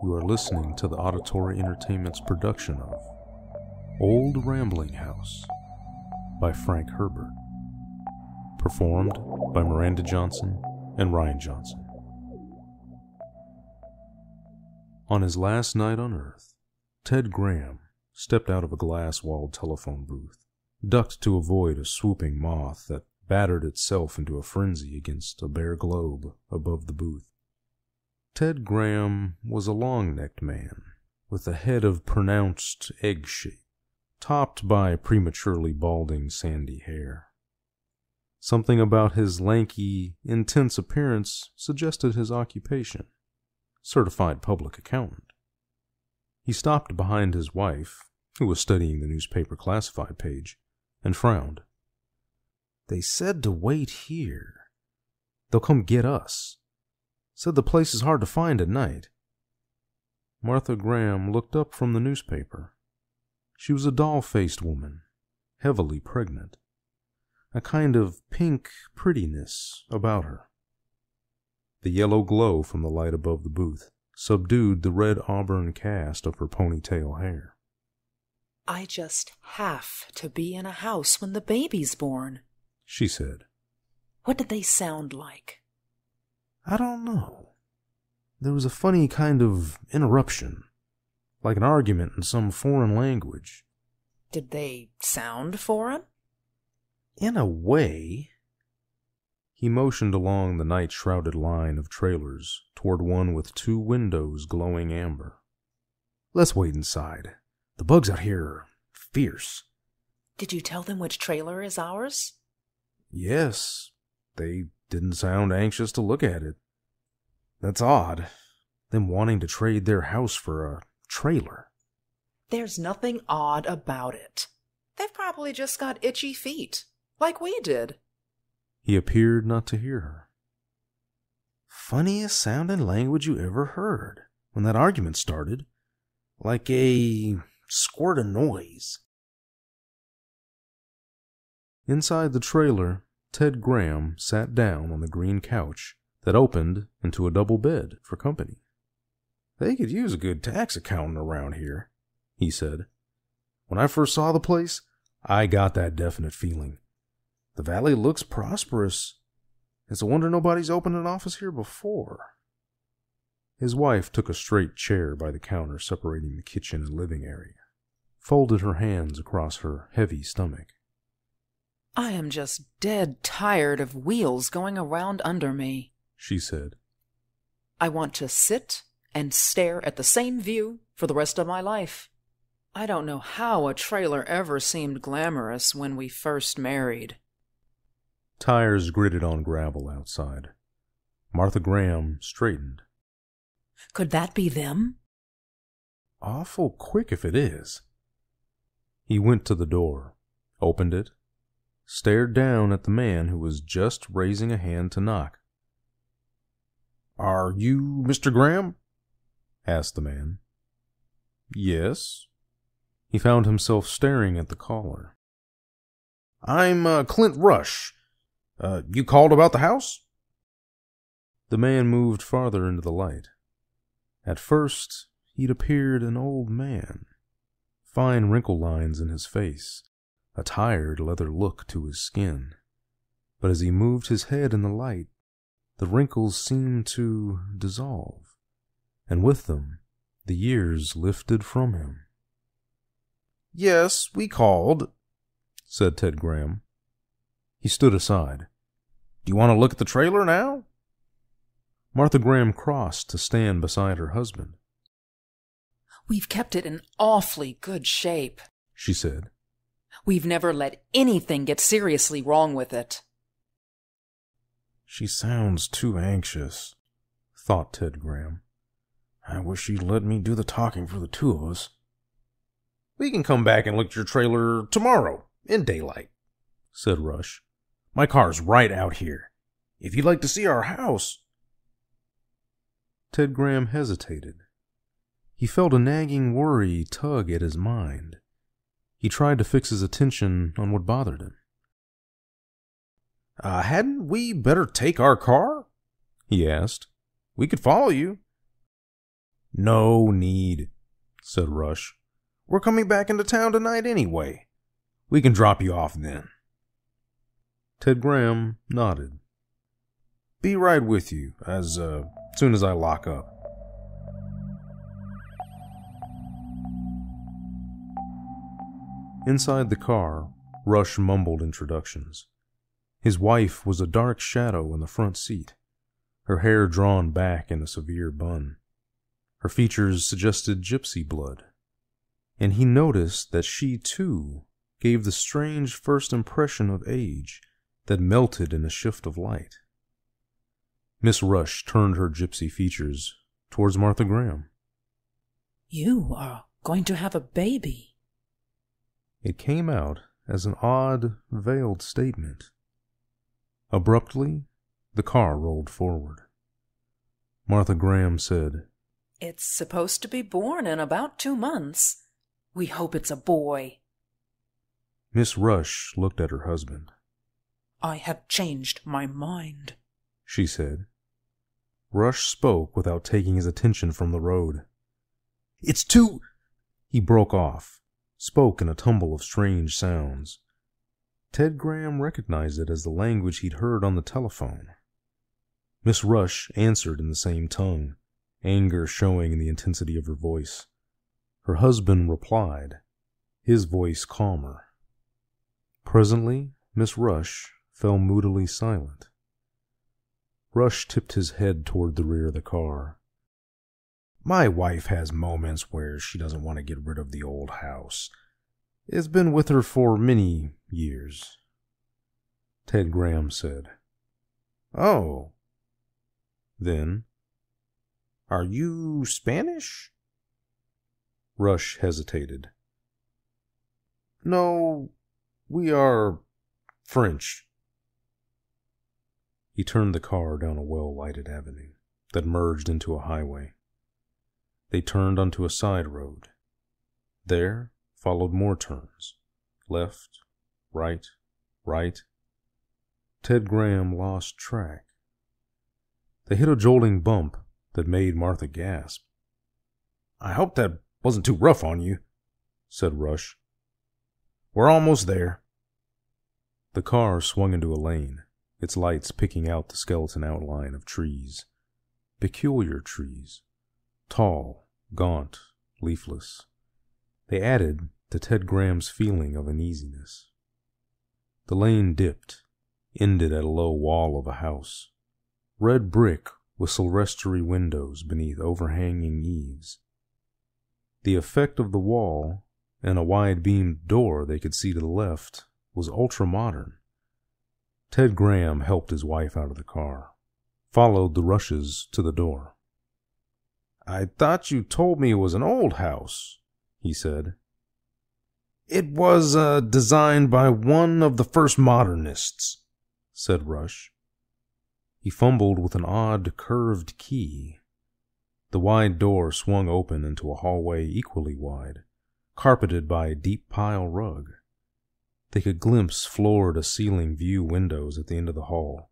You are listening to the Auditory Entertainment's production of Old Rambling House by Frank Herbert. Performed by Miranda Johnson and Ryan Johnson. On his last night on Earth, Ted Graham stepped out of a glass-walled telephone booth, ducked to avoid a swooping moth that battered itself into a frenzy against a bare globe above the booth. Ted Graham was a long-necked man, with a head of pronounced egg shape, topped by prematurely balding sandy hair. Something about his lanky, intense appearance suggested his occupation, certified public accountant. He stopped behind his wife, who was studying the newspaper classified page, and frowned. "They said to wait here. They'll come get us. Said the place is hard to find at night." Martha Graham looked up from the newspaper. She was a doll-faced woman, heavily pregnant, a kind of pink prettiness about her. The yellow glow from the light above the booth subdued the red auburn cast of her ponytail hair. "I just have to be in a house when the baby's born," she said. "What did they sound like?" "I don't know. There was a funny kind of interruption, like an argument in some foreign language." "Did they sound foreign?" "In a way." He motioned along the night-shrouded line of trailers toward one with 2 windows glowing amber. "Let's wait inside. The bugs out here are fierce." "Did you tell them which trailer is ours?" "Yes. They didn't sound anxious to look at it. That's odd, them wanting to trade their house for a trailer." "There's nothing odd about it. They've probably just got itchy feet, like we did." He appeared not to hear her. "Funniest sounding language you ever heard when that argument started. Like a squirt of noise." Inside the trailer, Ted Graham sat down on the green couch that opened into a double bed for company. "They could use a good tax accountant around here," he said. "When I first saw the place, I got that definite feeling. The valley looks prosperous. It's a wonder nobody's opened an office here before." His wife took a straight chair by the counter separating the kitchen and living area, folded her hands across her heavy stomach. "I am just dead tired of wheels going around under me," she said. "I want to sit and stare at the same view for the rest of my life. I don't know how a trailer ever seemed glamorous when we first married." Tires gritted on gravel outside. Martha Graham straightened. "Could that be them?" "Awful quick if it is." He went to the door, opened it, stared down at the man who was just raising a hand to knock. "Are you Mr. Graham?" asked the man. "Yes." He found himself staring at the caller. "I'm Clint Rush. You called about the house?" The man moved farther into the light. At first, he'd appeared an old man. Fine wrinkle lines in his face, a tired leather look to his skin. But as he moved his head in the light, the wrinkles seemed to dissolve, and with them, the years lifted from him. "Yes, we called," said Ted Graham. He stood aside. "Do you want to look at the trailer now?" Martha Graham crossed to stand beside her husband. "We've kept it in awfully good shape," she said. "We've never let anything get seriously wrong with it." "She sounds too anxious," thought Ted Graham. "I wish she'd let me do the talking for the 2 of us." "We can come back and look at your trailer tomorrow, in daylight," said Rush. "My car's right out here. If you'd like to see our house." Ted Graham hesitated. He felt a nagging worry tug at his mind. He tried to fix his attention on what bothered him. Hadn't we better take our car?" he asked. "We could follow you." No need, said Rush. We're coming back into town tonight anyway. We can drop you off then. Ted Graham nodded. Be right with you as soon as I lock up. Inside the car, Rush mumbled introductions. His wife was a dark shadow in the front seat, her hair drawn back in a severe bun. Her features suggested gypsy blood, and he noticed that she, too, gave the strange first impression of age that melted in a shift of light. Miss Rush turned her gypsy features towards Martha Graham. You are going to have a baby. It came out as an odd, veiled statement. Abruptly, the car rolled forward. Martha Graham said, It's supposed to be born in about 2 months. We hope it's a boy. Miss Rush looked at her husband. I have changed my mind, she said. Rush spoke without taking his attention from the road. It's too... He broke off, spoke in a tumble of strange sounds. Ted Graham recognized it as the language he'd heard on the telephone. Miss Rush answered in the same tongue, anger showing in the intensity of her voice. Her husband replied, his voice calmer. Presently, Miss Rush fell moodily silent. Rush tipped his head toward the rear of the car. My wife has moments where she doesn't want to get rid of the old house. It's been with her for many years. Ted Graham said. Oh. Then, are you Spanish? Rush hesitated. No, we are French. He turned the car down a well-lighted avenue that merged into a highway. They turned onto a side road. There followed more turns. Left, right, right. Ted Graham lost track. They hit a jolting bump that made Martha gasp. I hope that wasn't too rough on you, said Rush. We're almost there. The car swung into a lane, its lights picking out the skeleton outline of trees. Peculiar trees. Tall, gaunt, leafless. They added to Ted Graham's feeling of uneasiness. The lane dipped, ended at a low wall of a house. Red brick with Sylvestery windows beneath overhanging eaves. The effect of the wall and a wide-beamed door they could see to the left was ultra-modern. Ted Graham helped his wife out of the car, followed the Rushes to the door. I thought you told me it was an old house, he said. It was designed by one of the first modernists, said Rush. He fumbled with an odd, curved key. The wide door swung open into a hallway equally wide, carpeted by a deep pile rug. They could glimpse floor-to-ceiling view windows at the end of the hall,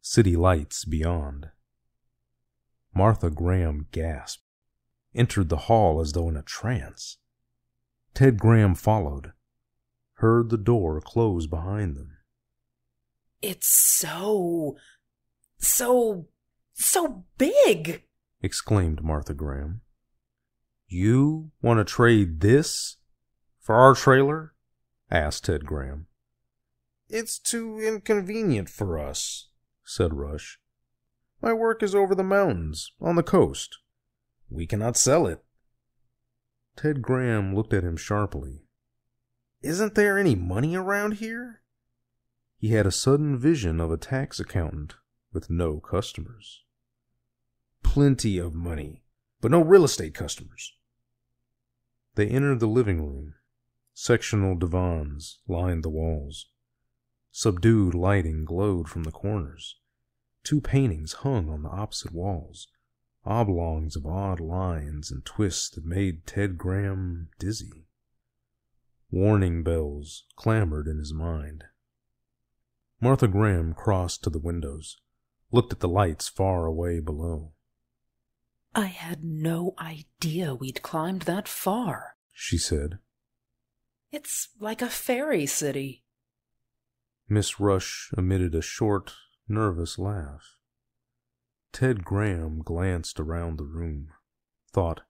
city lights beyond. Martha Graham gasped, entered the hall as though in a trance. Ted Graham followed, heard the door close behind them. It's so big, exclaimed Martha Graham. You want to trade this for our trailer? Asked Ted Graham. It's too inconvenient for us, said Rush. My work is over the mountains, on the coast. We cannot sell it. Ted Graham looked at him sharply. Isn't there any money around here? He had a sudden vision of a tax accountant with no customers. Plenty of money, but no real estate customers. They entered the living room. Sectional divans lined the walls. Subdued lighting glowed from the corners. 2 paintings hung on the opposite walls, oblongs of odd lines and twists that made Ted Graham dizzy. Warning bells clamored in his mind. Martha Graham crossed to the windows, looked at the lights far away below. I had no idea we'd climbed that far, she said. It's like a fairy city. Miss Rush emitted a short, nervous laugh. Ted Graham glanced around the room, thought,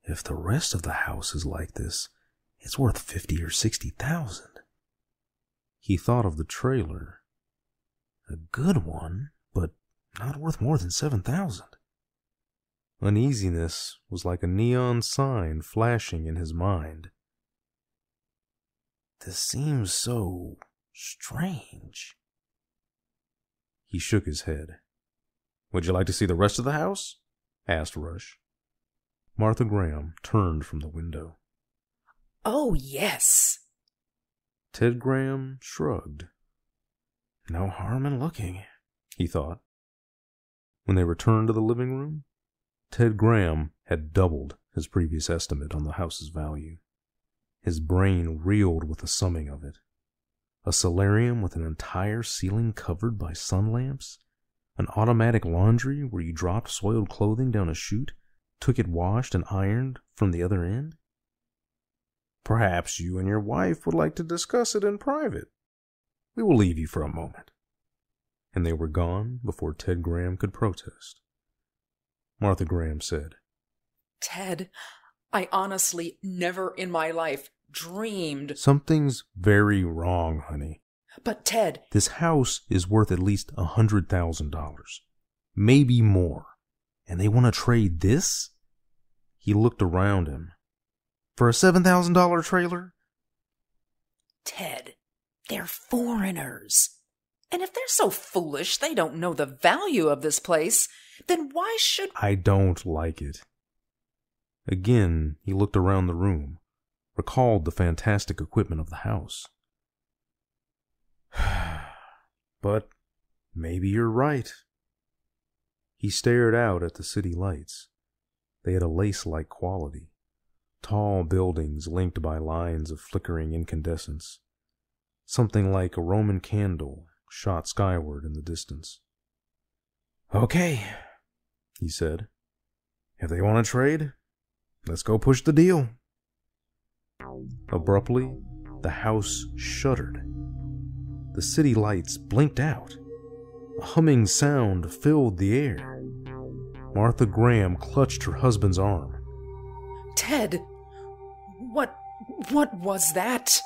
if the rest of the house is like this, it's worth 50 or 60,000. He thought of the trailer. A good one, but not worth more than 7,000. Uneasiness was like a neon sign flashing in his mind. This seems so strange. He shook his head. Would you like to see the rest of the house? Asked Rush. Martha Graham turned from the window. Oh, yes. Ted Graham shrugged. No harm in looking, he thought. When they returned to the living room, Ted Graham had doubled his previous estimate on the house's value. His brain reeled with the summing of it. A solarium with an entire ceiling covered by sun lamps? An automatic laundry where you dropped soiled clothing down a chute, took it washed and ironed from the other end? Perhaps you and your wife would like to discuss it in private. We will leave you for a moment. And they were gone before Ted Graham could protest. Martha Graham said, Ted, I honestly never in my life dreamed. Something's very wrong, honey. But Ted, this house is worth at least $100,000. Maybe more. And they want to trade this? He looked around him. For a $7,000 trailer? Ted, they're foreigners. And if they're so foolish they don't know the value of this place, then why should... I don't like it. Again, he looked around the room, recalled the fantastic equipment of the house. But maybe you're right. He stared out at the city lights. They had a lace-like quality. Tall buildings linked by lines of flickering incandescence. Something like a Roman candle shot skyward in the distance. Okay, he said. If they want to trade, let's go push the deal. Abruptly, the house shuddered. The city lights blinked out. A humming sound filled the air. Martha Graham clutched her husband's arm. Ted, what was that?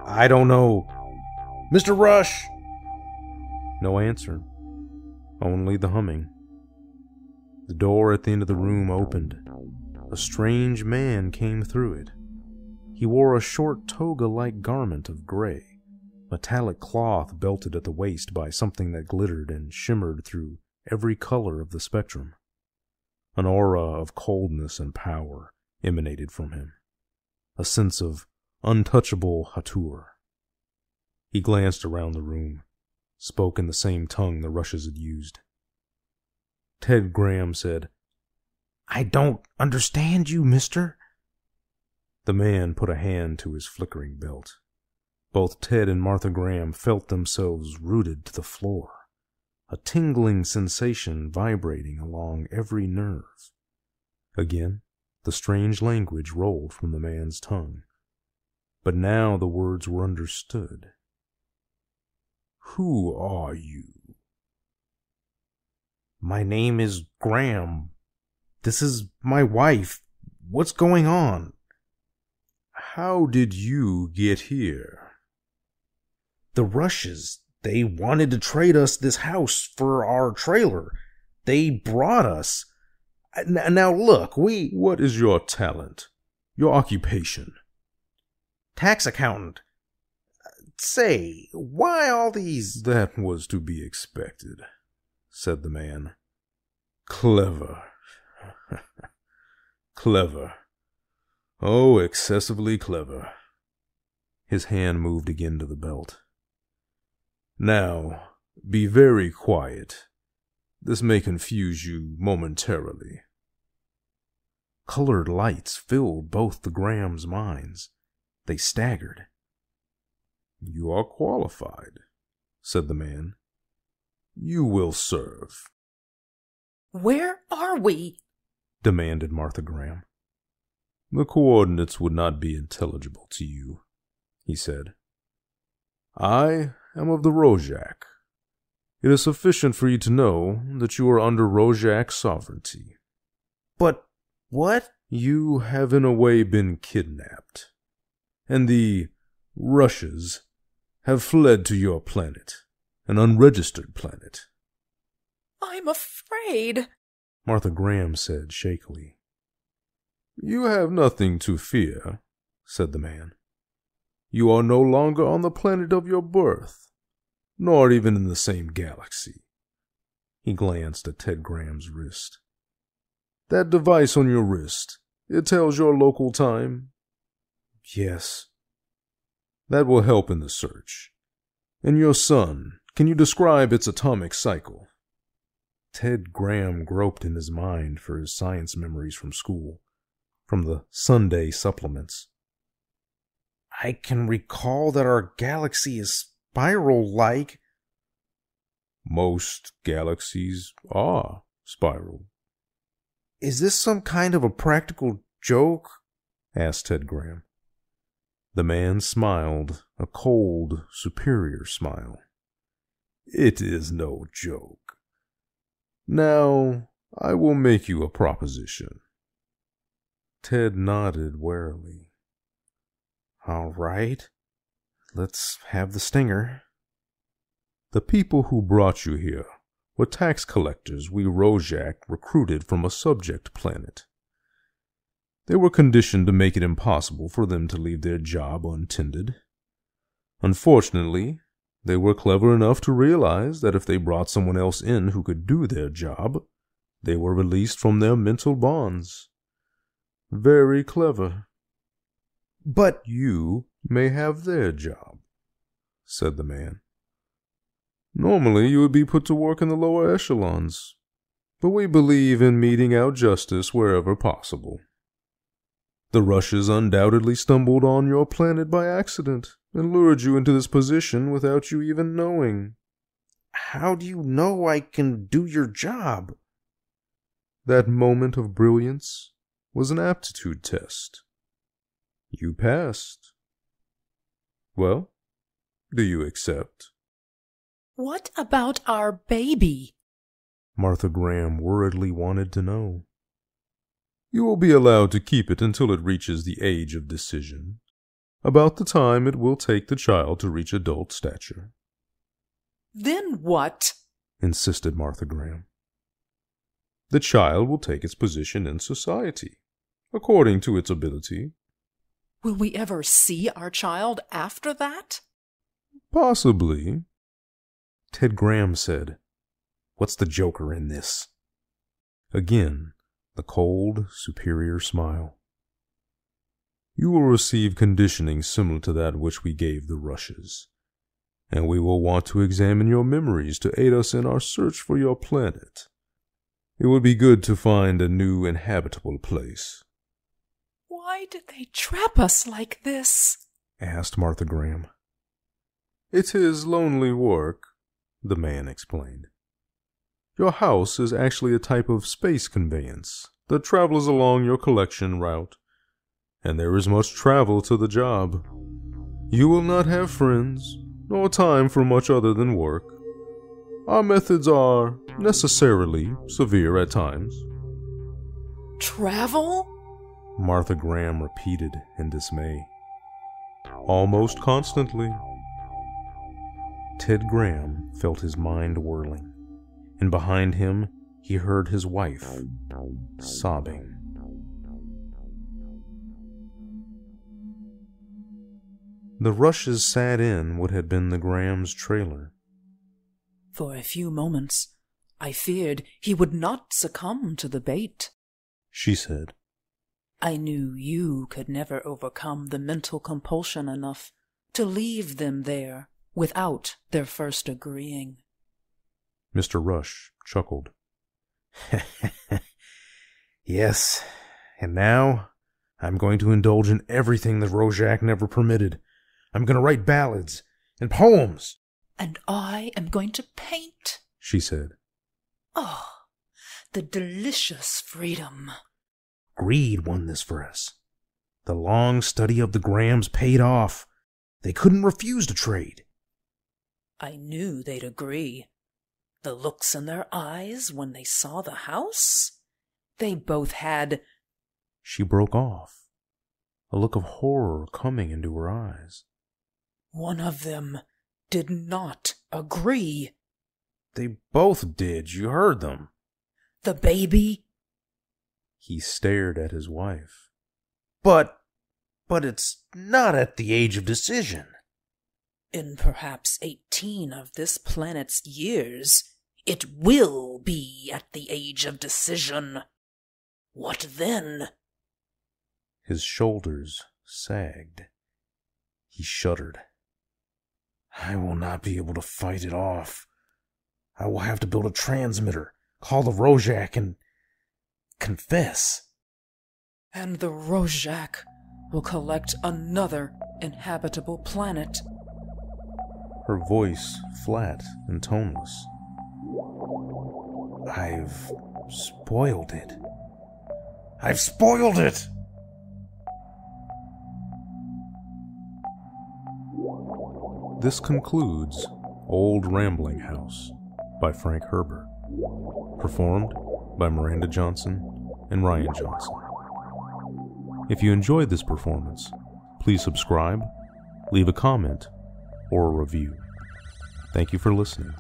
I don't know. Mr. Rush! No answer. Only the humming. The door at the end of the room opened. A strange man came through it. He wore a short toga-like garment of gray, metallic cloth belted at the waist by something that glittered and shimmered through every color of the spectrum. An aura of coldness and power emanated from him, a sense of untouchable hauteur. He glanced around the room, spoke in the same tongue the Rushes had used. Ted Graham said, I don't understand you, mister. The man put a hand to his flickering belt. Both Ted and Martha Graham felt themselves rooted to the floor, a tingling sensation vibrating along every nerve. Again, the strange language rolled from the man's tongue. But now the words were understood. Who are you? My name is Graham. This is my wife. What's going on? How did you get here? The Rushes, they wanted to trade us this house for our trailer. They brought us. Now look, What is your talent? Your occupation? Tax accountant. Say, why all these... That was to be expected, said the man. Clever. Clever. Oh, excessively clever. His hand moved again to the belt. Now, be very quiet. This may confuse you momentarily. Colored lights filled both the Grahams' minds. They staggered. You are qualified, said the man. You will serve. Where are we? Demanded Martha Graham. The coordinates would not be intelligible to you, he said. I am of the Rojak. It is sufficient for you to know that you are under Rojak sovereignty. But what? You have in a way been kidnapped, and the Rushes have fled to your planet, an unregistered planet. I'm afraid, Martha Graham said shakily. You have nothing to fear, said the man. You are no longer on the planet of your birth, nor even in the same galaxy. He glanced at Ted Graham's wrist. That device on your wrist, it tells your local time? Yes. That will help in the search. And your sun, can you describe its atomic cycle? Ted Graham groped in his mind for his science memories from school, from the Sunday supplements. I can recall that our galaxy is spiral-like. Most galaxies are spiral. Is this some kind of a practical joke? Asked Ted Graham. The man smiled, a cold, superior smile. It is no joke. Now, I will make you a proposition. Ted nodded warily. All right. Let's have the stinger. The people who brought you here were tax collectors we Rojak recruited from a subject planet. They were conditioned to make it impossible for them to leave their job untended. Unfortunately, they were clever enough to realize that if they brought someone else in who could do their job, they were released from their mental bonds. Very clever. But you may have their job, said the man. Normally you would be put to work in the lower echelons, but we believe in meting out justice wherever possible. The Rushes undoubtedly stumbled on your planet by accident and lured you into this position without you even knowing. How do you know I can do your job? That moment of brilliance was an aptitude test. You passed. Well, do you accept? What about our baby? Martha Graham worriedly wanted to know. You will be allowed to keep it until it reaches the age of decision, about the time it will take the child to reach adult stature. Then what? Insisted Martha Graham. The child will take its position in society, according to its ability. Will we ever see our child after that? Possibly. Ted Graham said, "What's the joker in this?" Again, the cold, superior smile. You will receive conditioning similar to that which we gave the Rushes, and we will want to examine your memories to aid us in our search for your planet. It would be good to find a new inhabitable place. Why did they trap us like this? Asked Martha Graham. It is lonely work, the man explained. Your house is actually a type of space conveyance that travels along your collection route, and there is much travel to the job. You will not have friends, nor time for much other than work. Our methods are necessarily severe at times. Travel? Martha Graham repeated in dismay. Almost constantly. Ted Graham felt his mind whirling, and behind him he heard his wife sobbing. The Rushes sat in what had been the Grahams' trailer. For a few moments, I feared he would not succumb to the bait, she said. I knew you could never overcome the mental compulsion enough to leave them there without their first agreeing. Mr. Rush chuckled. Yes, and now I'm going to indulge in everything the Rojak never permitted. I'm going to write ballads and poems. And I am going to paint, she said. Oh, the delicious freedom. Greed won this for us. The long study of the Grahams paid off. They couldn't refuse to trade. I knew they'd agree. The looks in their eyes when they saw the house, they both had... She broke off, a look of horror coming into her eyes. One of them did not agree. They both did. You heard them. The baby? He stared at his wife. But it's not at the age of decision. In perhaps 18 of this planet's years, it will be at the age of decision. What then? His shoulders sagged. He shuddered. I will not be able to fight it off. I will have to build a transmitter, call the Rojak, and confess. And the Rojak will collect another inhabitable planet. Her voice flat and toneless. I've spoiled it. I've spoiled it! This concludes Old Rambling House by Frank Herbert. Performed by Miranda Johnson and Ryan Johnson. If you enjoyed this performance, please subscribe, leave a comment, or a review. Thank you for listening.